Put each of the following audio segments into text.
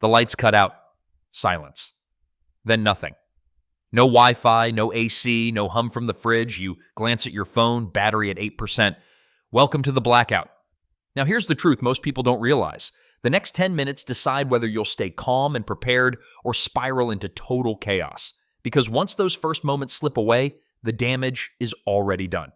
The lights cut out. Silence. Then nothing. No Wi-Fi, no AC, no hum from the fridge. You glance at your phone, battery at 8%. Welcome to the blackout. Now here's the truth most people don't realize. The next 10 minutes decide whether you'll stay calm and prepared or spiral into total chaos. Because once those first moments slip away, the damage is already done.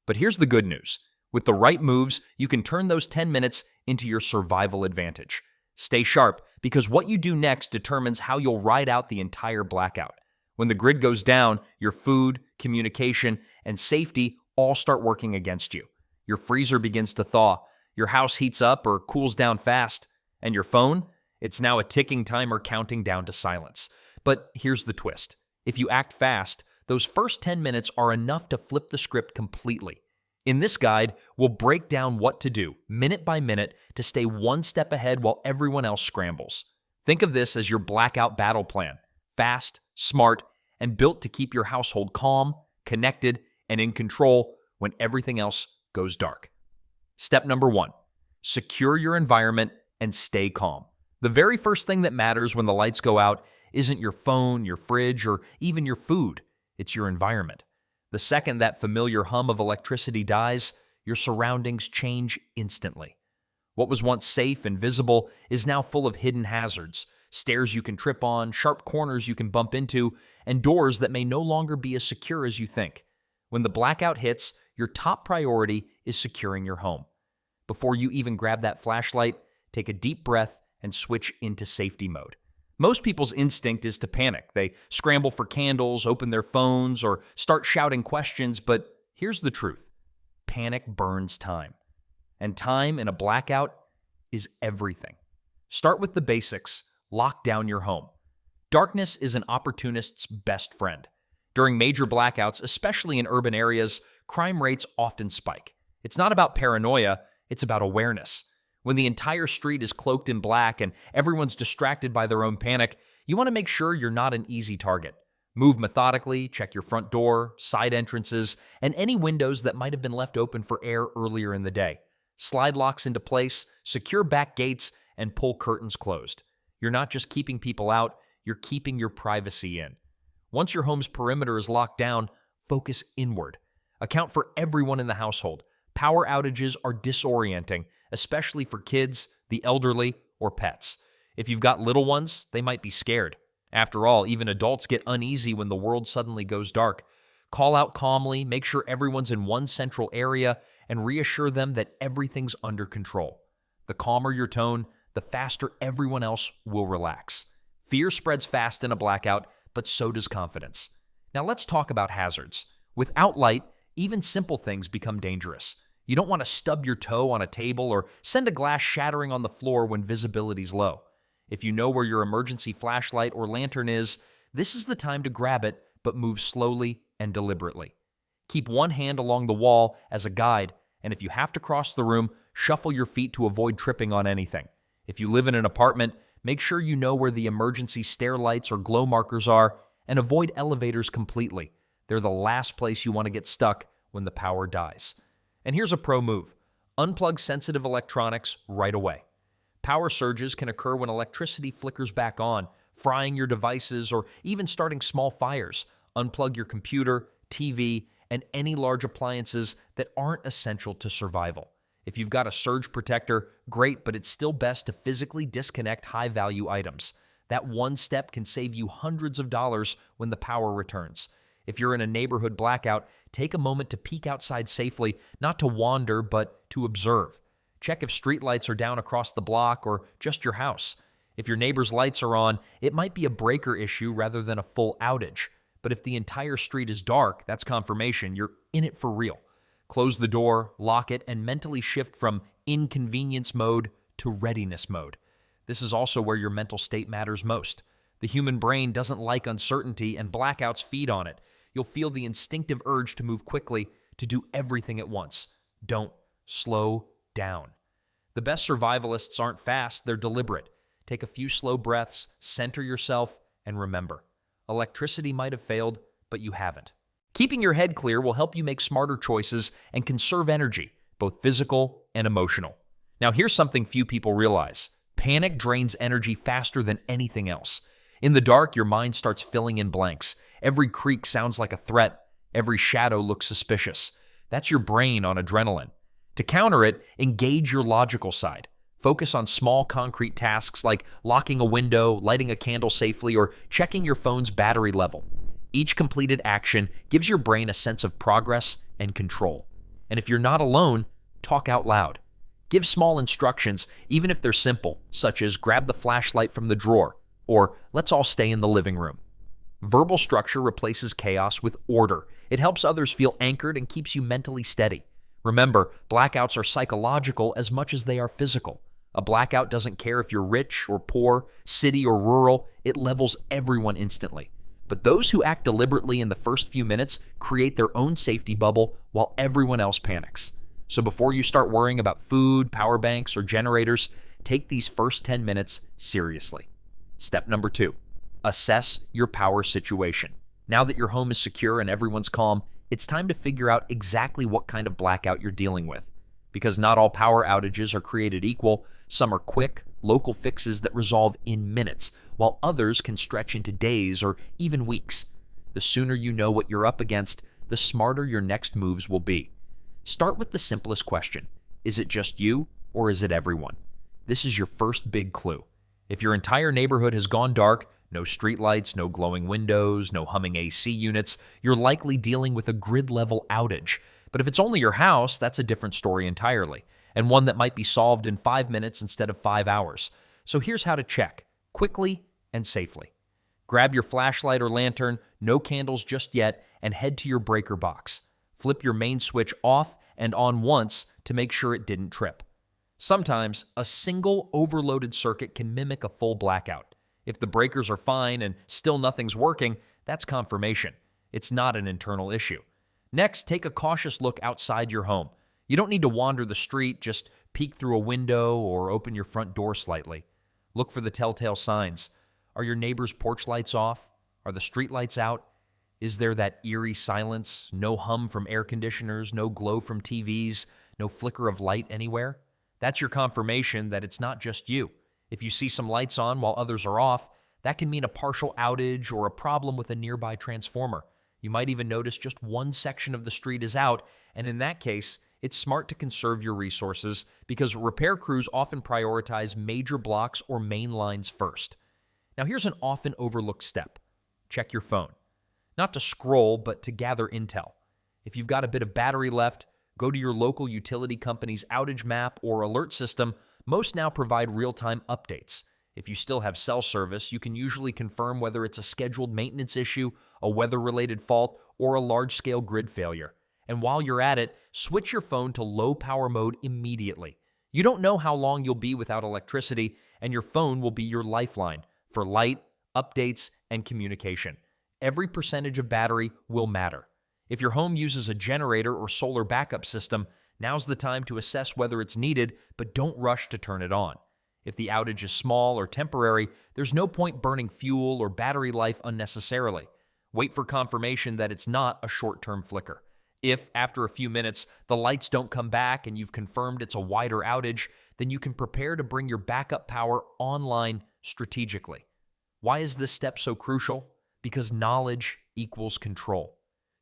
But here's the good news. With the right moves, you can turn those 10 minutes into your survival advantage. Stay sharp, because what you do next determines how you'll ride out the entire blackout. When the grid goes down, your food, communication, and safety all start working against you. Your freezer begins to thaw, your house heats up or cools down fast, and your phone? It's now a ticking timer counting down to silence. But here's the twist. If you act fast, those first 10 minutes are enough to flip the script completely. In this guide, we'll break down what to do, minute by minute, to stay one step ahead while everyone else scrambles. Think of this as your blackout battle plan. Fast, smart, and built to keep your household calm, connected, and in control when everything else goes dark. Step number 1, secure your environment and stay calm. The very first thing that matters when the lights go out isn't your phone, your fridge, or even your food. It's your environment. The second that familiar hum of electricity dies, your surroundings change instantly. What was once safe and visible is now full of hidden hazards, stairs you can trip on, sharp corners you can bump into, and doors that may no longer be as secure as you think. When the blackout hits, your top priority is securing your home. Before you even grab that flashlight, take a deep breath and switch into safety mode. Most people's instinct is to panic. They scramble for candles, open their phones, or start shouting questions, but here's the truth. Panic burns time. And time in a blackout is everything. Start with the basics. Lock down your home. Darkness is an opportunist's best friend. During major blackouts, especially in urban areas, crime rates often spike. It's not about paranoia, it's about awareness. When the entire street is cloaked in black and everyone's distracted by their own panic, you want to make sure you're not an easy target. Move methodically, check your front door, side entrances, and any windows that might have been left open for air earlier in the day. Slide locks into place, secure back gates, and pull curtains closed. You're not just keeping people out, you're keeping your privacy in. Once your home's perimeter is locked down, focus inward. Account for everyone in the household. Power outages are disorienting, especially for kids, the elderly, or pets. If you've got little ones, they might be scared. After all, even adults get uneasy when the world suddenly goes dark. Call out calmly, make sure everyone's in one central area, and reassure them that everything's under control. The calmer your tone, the faster everyone else will relax. Fear spreads fast in a blackout, but so does confidence. Now let's talk about hazards. Without light, even simple things become dangerous. You don't want to stub your toe on a table or send a glass shattering on the floor when visibility's low. If you know where your emergency flashlight or lantern is, this is the time to grab it, but move slowly and deliberately. Keep one hand along the wall as a guide, and if you have to cross the room, shuffle your feet to avoid tripping on anything. If you live in an apartment, make sure you know where the emergency stair lights or glow markers are, and avoid elevators completely. They're the last place you want to get stuck when the power dies. And here's a pro move. Unplug sensitive electronics right away. Power surges can occur when electricity flickers back on, frying your devices or even starting small fires. Unplug your computer, TV, and any large appliances that aren't essential to survival. If you've got a surge protector, great, but it's still best to physically disconnect high-value items. That one step can save you hundreds of dollars when the power returns. If you're in a neighborhood blackout, take a moment to peek outside safely, not to wander, but to observe. Check if streetlights are down across the block or just your house. If your neighbor's lights are on, it might be a breaker issue rather than a full outage. But if the entire street is dark, that's confirmation you're in it for real. Close the door, lock it, and mentally shift from inconvenience mode to readiness mode. This is also where your mental state matters most. The human brain doesn't like uncertainty, and blackouts feed on it. You'll feel the instinctive urge to move quickly, to do everything at once. Don't slow down. The best survivalists aren't fast, they're deliberate. Take a few slow breaths, center yourself, and remember, electricity might have failed, but you haven't. Keeping your head clear will help you make smarter choices and conserve energy, both physical and emotional. Now here's something few people realize. Panic drains energy faster than anything else. In the dark, your mind starts filling in blanks. Every creak sounds like a threat. Every shadow looks suspicious. That's your brain on adrenaline. To counter it, engage your logical side. Focus on small concrete tasks like locking a window, lighting a candle safely, or checking your phone's battery level. Each completed action gives your brain a sense of progress and control. And if you're not alone, talk out loud. Give small instructions, even if they're simple, such as grab the flashlight from the drawer, or let's all stay in the living room. Verbal structure replaces chaos with order. It helps others feel anchored and keeps you mentally steady. Remember, blackouts are psychological as much as they are physical. A blackout doesn't care if you're rich or poor, city or rural, it levels everyone instantly. But those who act deliberately in the first few minutes create their own safety bubble while everyone else panics. So before you start worrying about food, power banks, or generators, take these first 10 minutes seriously. Step number 2, assess your power situation. Now that your home is secure and everyone's calm, it's time to figure out exactly what kind of blackout you're dealing with. Because not all power outages are created equal, some are quick, local fixes that resolve in minutes, while others can stretch into days or even weeks. The sooner you know what you're up against, the smarter your next moves will be. Start with the simplest question. Is it just you, or is it everyone? This is your first big clue. If your entire neighborhood has gone dark, no streetlights, no glowing windows, no humming AC units, you're likely dealing with a grid-level outage. But if it's only your house, that's a different story entirely, and one that might be solved in 5 minutes instead of 5 hours. So here's how to check, quickly and safely. Grab your flashlight or lantern, no candles just yet, and head to your breaker box. Flip your main switch off and on once to make sure it didn't trip. Sometimes, a single overloaded circuit can mimic a full blackout. If the breakers are fine and still nothing's working, that's confirmation. It's not an internal issue. Next, take a cautious look outside your home. You don't need to wander the street, just peek through a window or open your front door slightly. Look for the telltale signs. Are your neighbor's porch lights off? Are the street lights out? Is there that eerie silence? No hum from air conditioners, no glow from TVs, no flicker of light anywhere? That's your confirmation that it's not just you. If you see some lights on while others are off, that can mean a partial outage or a problem with a nearby transformer. You might even notice just one section of the street is out, and in that case, it's smart to conserve your resources because repair crews often prioritize major blocks or main lines first. Now here's an often overlooked step. Check your phone. Not to scroll, but to gather intel. If you've got a bit of battery left, go to your local utility company's outage map or alert system. Most now provide real-time updates. If you still have cell service, you can usually confirm whether it's a scheduled maintenance issue, a weather-related fault, or a large-scale grid failure. And while you're at it, switch your phone to low power mode immediately. You don't know how long you'll be without electricity, and your phone will be your lifeline for light, updates, and communication. Every percentage of battery will matter. If your home uses a generator or solar backup system, now's the time to assess whether it's needed, but don't rush to turn it on. If the outage is small or temporary, there's no point burning fuel or battery life unnecessarily. Wait for confirmation that it's not a short-term flicker. If, after a few minutes, the lights don't come back and you've confirmed it's a wider outage, then you can prepare to bring your backup power online strategically. Why is this step so crucial? Because knowledge equals control.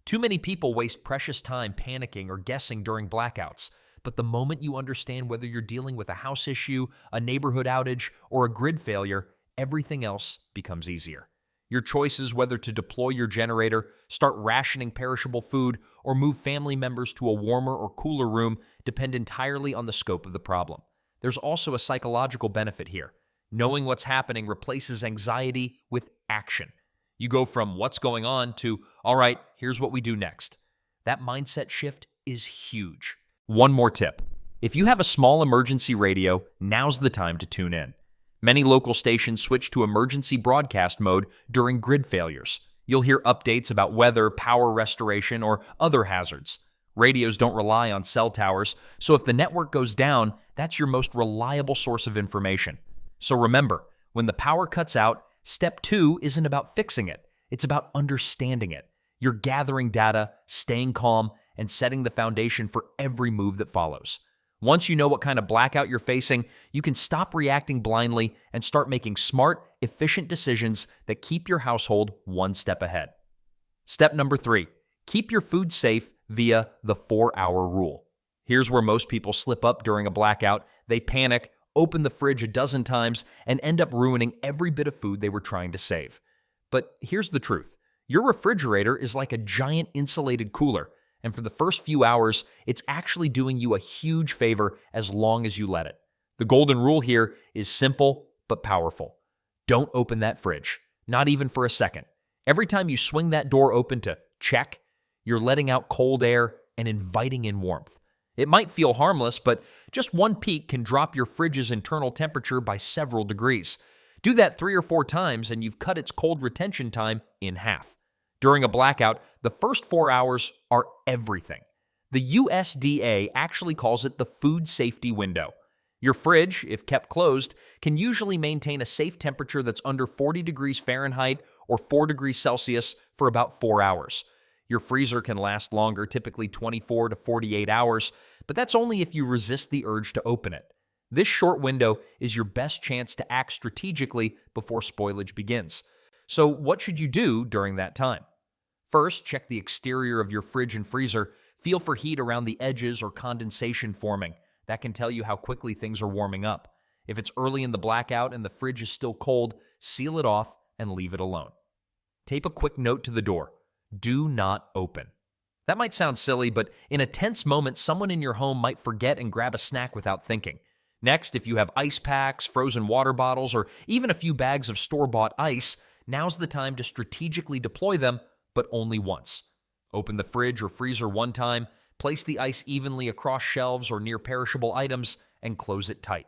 Too many people waste precious time panicking or guessing during blackouts, but the moment you understand whether you're dealing with a house issue, a neighborhood outage, or a grid failure, everything else becomes easier. Your choices whether to deploy your generator, start rationing perishable food, or move family members to a warmer or cooler room depend entirely on the scope of the problem. There's also a psychological benefit here. Knowing what's happening replaces anxiety with action. You go from what's going on to, all right, here's what we do next. That mindset shift is huge. One more tip. If you have a small emergency radio, now's the time to tune in. Many local stations switch to emergency broadcast mode during grid failures. You'll hear updates about weather, power restoration, or other hazards. Radios don't rely on cell towers, so if the network goes down, that's your most reliable source of information. So remember, when the power cuts out, step 2 isn't about fixing it. It's about understanding it. You're gathering data, staying calm, and setting the foundation for every move that follows. Once you know what kind of blackout you're facing, you can stop reacting blindly and start making smart, efficient decisions that keep your household one step ahead. Step number 3, keep your food safe via the 4-hour rule. Here's where most people slip up during a blackout. They panic, open the fridge a dozen times, and end up ruining every bit of food they were trying to save. But here's the truth. Your refrigerator is like a giant insulated cooler, and for the first few hours, it's actually doing you a huge favor as long as you let it. The golden rule here is simple but powerful. Don't open that fridge, not even for a second. Every time you swing that door open to check, you're letting out cold air and inviting in warmth. It might feel harmless, but just one peek can drop your fridge's internal temperature by several degrees. Do that 3 or 4 times and you've cut its cold retention time in half. During a blackout, the first 4 hours are everything. The USDA actually calls it the food safety window. Your fridge, if kept closed, can usually maintain a safe temperature that's under 40 degrees Fahrenheit or 4 degrees Celsius for about 4 hours. Your freezer can last longer, typically 24 to 48 hours, but that's only if you resist the urge to open it. This short window is your best chance to act strategically before spoilage begins. So what should you do during that time? First, check the exterior of your fridge and freezer. Feel for heat around the edges or condensation forming. That can tell you how quickly things are warming up. If it's early in the blackout and the fridge is still cold, seal it off and leave it alone. Tape a quick note to the door. Do not open. That might sound silly, but in a tense moment, someone in your home might forget and grab a snack without thinking. Next, if you have ice packs, frozen water bottles, or even a few bags of store-bought ice, now's the time to strategically deploy them, but only once. Open the fridge or freezer one time, place the ice evenly across shelves or near perishable items, and close it tight.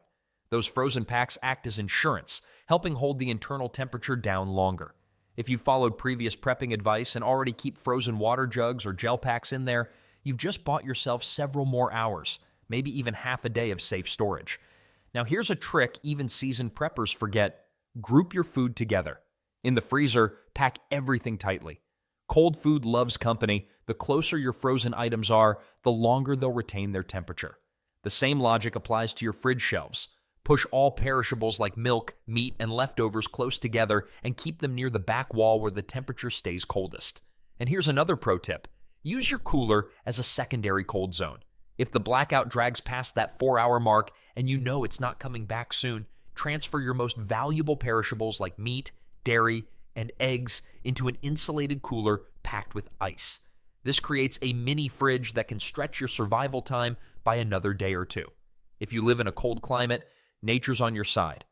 Those frozen packs act as insurance, helping hold the internal temperature down longer. If you followed previous prepping advice and already keep frozen water jugs or gel packs in there, you've just bought yourself several more hours, maybe even half a day of safe storage. Now here's a trick even seasoned preppers forget. Group your food together. In the freezer, pack everything tightly. Cold food loves company. The closer your frozen items are, the longer they'll retain their temperature. The same logic applies to your fridge shelves. Push all perishables like milk, meat, and leftovers close together and keep them near the back wall where the temperature stays coldest. And here's another pro tip. Use your cooler as a secondary cold zone. If the blackout drags past that 4-hour mark and you know it's not coming back soon, transfer your most valuable perishables like meat, dairy, and eggs into an insulated cooler packed with ice. This creates a mini fridge that can stretch your survival time by another day or two. If you live in a cold climate, nature's on your side.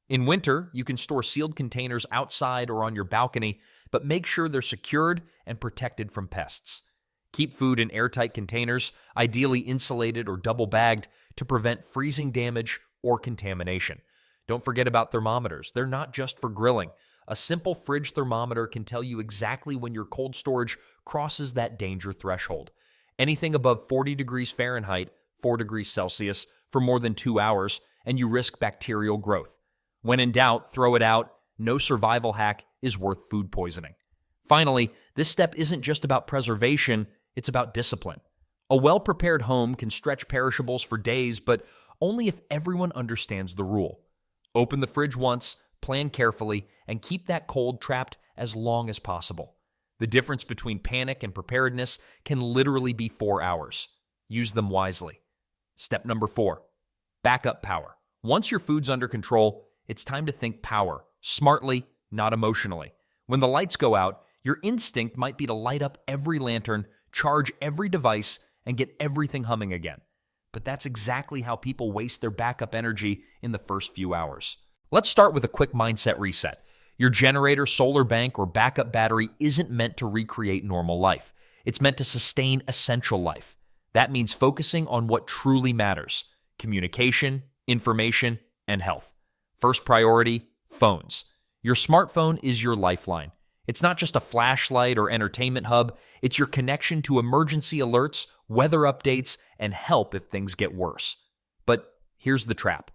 In winter, you can store sealed containers outside or on your balcony, but make sure they're secured and protected from pests. Keep food in airtight containers, ideally insulated or double-bagged, to prevent freezing damage or contamination. Don't forget about thermometers. They're not just for grilling. A simple fridge thermometer can tell you exactly when your cold storage crosses that danger threshold. Anything above 40 degrees Fahrenheit, 4 degrees Celsius, for more than 2 hours, and you risk bacterial growth. When in doubt, throw it out. No survival hack is worth food poisoning. Finally, this step isn't just about preservation, it's about discipline. A well-prepared home can stretch perishables for days, but only if everyone understands the rule. Open the fridge once, plan carefully, and keep that cold trapped as long as possible. The difference between panic and preparedness can literally be 4 hours. Use them wisely. Step number 4, backup power. Once your food's under control, it's time to think power, smartly, not emotionally. When the lights go out, your instinct might be to light up every lantern, charge every device, and get everything humming again. But that's exactly how people waste their backup energy in the first few hours. Let's start with a quick mindset reset. Your generator, solar bank, or backup battery isn't meant to recreate normal life. It's meant to sustain essential life. That means focusing on what truly matters: communication, information, and health. First priority, phones. Your smartphone is your lifeline. It's not just a flashlight or entertainment hub. It's your connection to emergency alerts, weather updates, and help if things get worse. But here's the trap.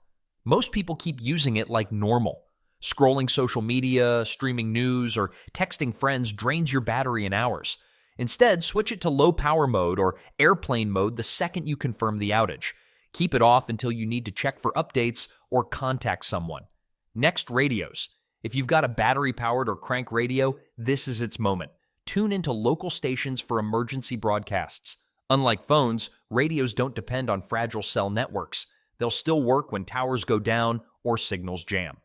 Most people keep using it like normal. Scrolling social media, streaming news, or texting friends drains your battery in hours. Instead, switch it to low power mode or airplane mode the second you confirm the outage. Keep it off until you need to check for updates or contact someone. Next, radios. If you've got a battery-powered or crank radio, this is its moment. Tune into local stations for emergency broadcasts. Unlike phones, radios don't depend on fragile cell networks. They'll still work when towers go down or signals jam.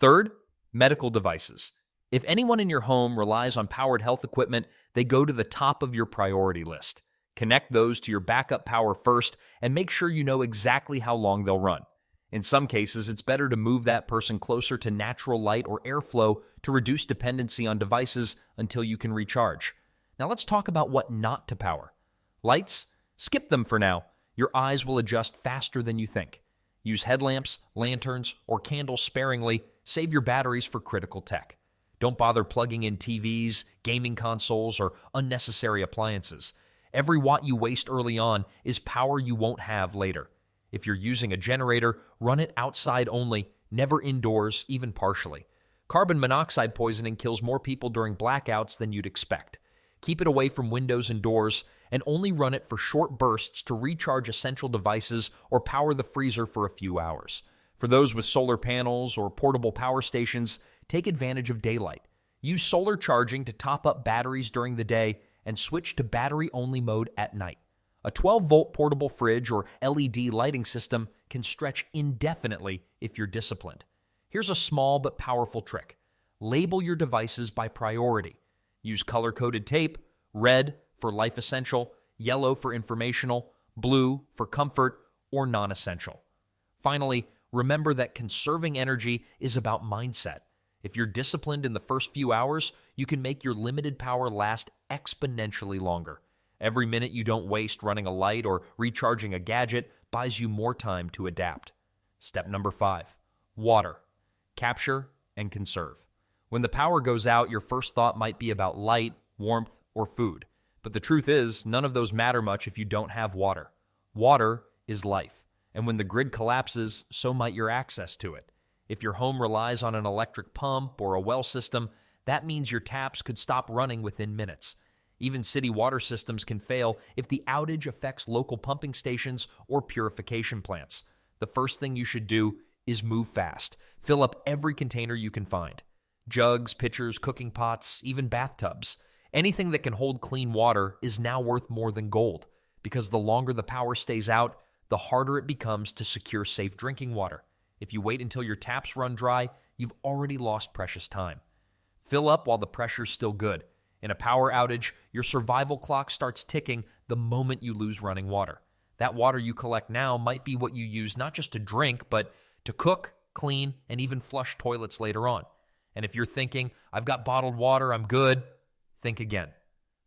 Third, medical devices. If anyone in your home relies on powered health equipment, they go to the top of your priority list. Connect those to your backup power first and make sure you know exactly how long they'll run. In some cases, it's better to move that person closer to natural light or airflow to reduce dependency on devices until you can recharge. Now let's talk about what not to power. Lights? Skip them for now. Your eyes will adjust faster than you think. Use headlamps, lanterns, or candles sparingly. Save your batteries for critical tech. Don't bother plugging in TVs, gaming consoles, or unnecessary appliances. Every watt you waste early on is power you won't have later. If you're using a generator, run it outside only, never indoors, even partially. Carbon monoxide poisoning kills more people during blackouts than you'd expect. Keep it away from windows and doors, and only run it for short bursts to recharge essential devices or power the freezer for a few hours. For those with solar panels or portable power stations, take advantage of daylight. Use solar charging to top up batteries during the day and switch to battery-only mode at night. A 12-volt portable fridge or LED lighting system can stretch indefinitely if you're disciplined. Here's a small but powerful trick. Label your devices by priority. Use color-coded tape, red for life essential, yellow for informational, blue for comfort, or non-essential. Finally, remember that conserving energy is about mindset. If you're disciplined in the first few hours, you can make your limited power last exponentially longer. Every minute you don't waste running a light or recharging a gadget buys you more time to adapt. Step number 5, water. Capture and conserve. When the power goes out, your first thought might be about light, warmth, or food. But the truth is, none of those matter much if you don't have water. Water is life, and when the grid collapses, so might your access to it. If your home relies on an electric pump or a well system, that means your taps could stop running within minutes. Even city water systems can fail if the outage affects local pumping stations or purification plants. The first thing you should do is move fast. Fill up every container you can find. Jugs, pitchers, cooking pots, even bathtubs. Anything that can hold clean water is now worth more than gold, because the longer the power stays out, the harder it becomes to secure safe drinking water. If you wait until your taps run dry, you've already lost precious time. Fill up while the pressure's still good. In a power outage, your survival clock starts ticking the moment you lose running water. That water you collect now might be what you use not just to drink, but to cook, clean, and even flush toilets later on. And if you're thinking, I've got bottled water, I'm good, think again.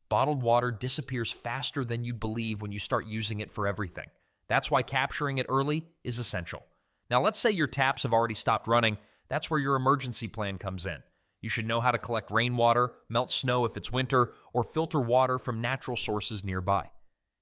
Bottled water disappears faster than you'd believe when you start using it for everything. That's why capturing it early is essential. Now, let's say your taps have already stopped running. That's where your emergency plan comes in. You should know how to collect rainwater, melt snow if it's winter, or filter water from natural sources nearby.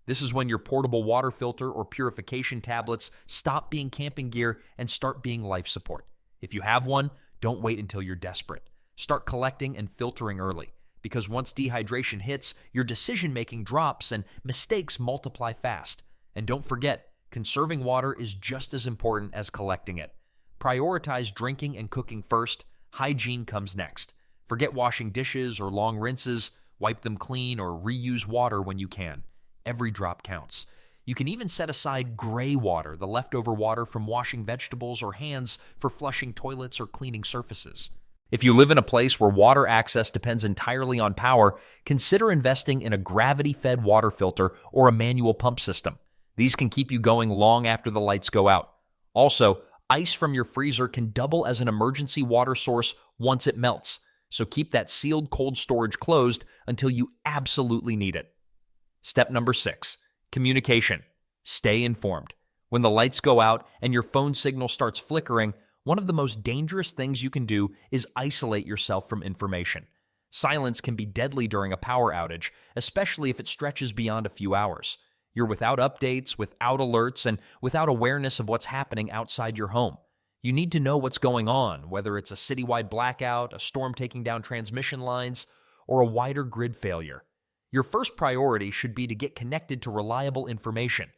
This is when your portable water filter or purification tablets stop being camping gear and start being life support. If you have one, don't wait until you're desperate. Start collecting and filtering early, because once dehydration hits, your decision-making drops and mistakes multiply fast. And don't forget, conserving water is just as important as collecting it. Prioritize drinking and cooking first. Hygiene comes next. Forget washing dishes or long rinses. Wipe them clean or reuse water when you can. Every drop counts. You can even set aside gray water, the leftover water from washing vegetables or hands for flushing toilets or cleaning surfaces. If you live in a place where water access depends entirely on power, consider investing in a gravity-fed water filter or a manual pump system. These can keep you going long after the lights go out. Also, ice from your freezer can double as an emergency water source once it melts, so keep that sealed cold storage closed until you absolutely need it. Step number 6, communication. Stay informed. When the lights go out and your phone signal starts flickering, one of the most dangerous things you can do is isolate yourself from information. Silence can be deadly during a power outage, especially if it stretches beyond a few hours. You're without updates, without alerts, and without awareness of what's happening outside your home. You need to know what's going on, whether it's a citywide blackout, a storm taking down transmission lines, or a wider grid failure. Your first priority should be to get connected to reliable information.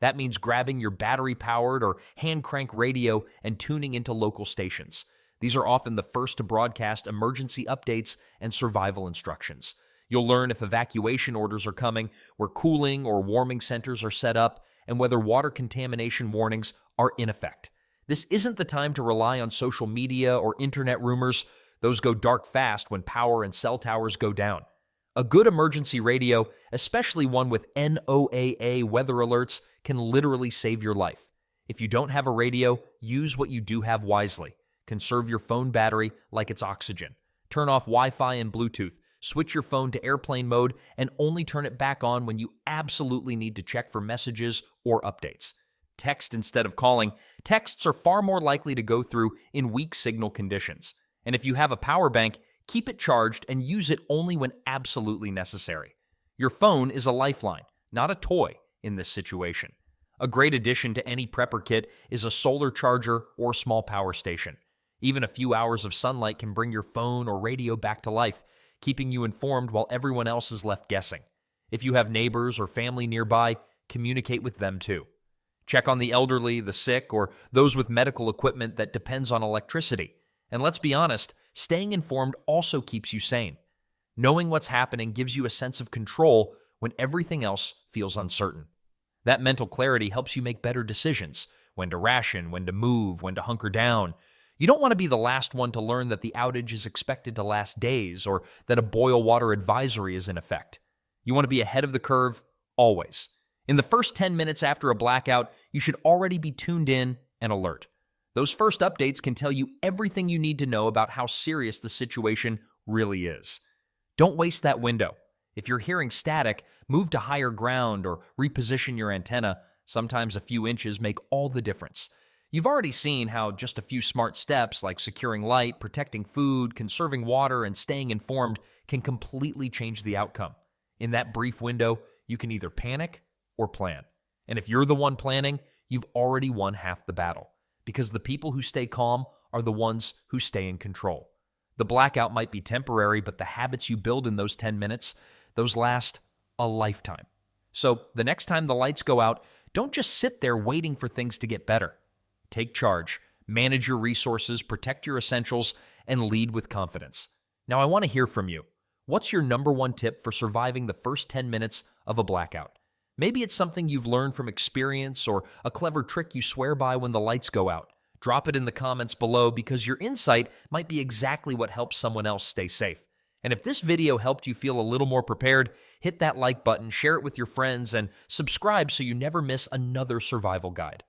That means grabbing your battery-powered or hand-crank radio and tuning into local stations. These are often the first to broadcast emergency updates and survival instructions. You'll learn if evacuation orders are coming, where cooling or warming centers are set up, and whether water contamination warnings are in effect. This isn't the time to rely on social media or internet rumors. Those go dark fast when power and cell towers go down. A good emergency radio, especially one with NOAA weather alerts, can literally save your life. If you don't have a radio, use what you do have wisely. Conserve your phone battery like it's oxygen. Turn off Wi-Fi and Bluetooth. Switch your phone to airplane mode and only turn it back on when you absolutely need to check for messages or updates. Text instead of calling. Texts are far more likely to go through in weak signal conditions. And if you have a power bank, keep it charged and use it only when absolutely necessary. Your phone is a lifeline, not a toy in this situation. A great addition to any prepper kit is a solar charger or small power station. Even a few hours of sunlight can bring your phone or radio back to life, keeping you informed while everyone else is left guessing. If you have neighbors or family nearby, communicate with them too. Check on the elderly, the sick, or those with medical equipment that depends on electricity. And let's be honest, staying informed also keeps you sane. Knowing what's happening gives you a sense of control when everything else feels uncertain. That mental clarity helps you make better decisions, when to ration, when to move, when to hunker down. You don't want to be the last one to learn that the outage is expected to last days or that a boil water advisory is in effect. You want to be ahead of the curve, always. In the first 10 minutes after a blackout, you should already be tuned in and alert. Those first updates can tell you everything you need to know about how serious the situation really is. Don't waste that window. If you're hearing static, move to higher ground or reposition your antenna. Sometimes a few inches make all the difference. You've already seen how just a few smart steps like securing light, protecting food, conserving water, and staying informed can completely change the outcome. In that brief window, you can either panic or plan. And if you're the one planning, you've already won half the battle, because the people who stay calm are the ones who stay in control. The blackout might be temporary, but the habits you build in those 10 minutes, those last a lifetime. So the next time the lights go out, don't just sit there waiting for things to get better. Take charge, manage your resources, protect your essentials, and lead with confidence. Now, I want to hear from you. What's your number one tip for surviving the first 10 minutes of a blackout? Maybe it's something you've learned from experience or a clever trick you swear by when the lights go out. Drop it in the comments below because your insight might be exactly what helps someone else stay safe. And if this video helped you feel a little more prepared, hit that like button, share it with your friends, and subscribe so you never miss another survival guide.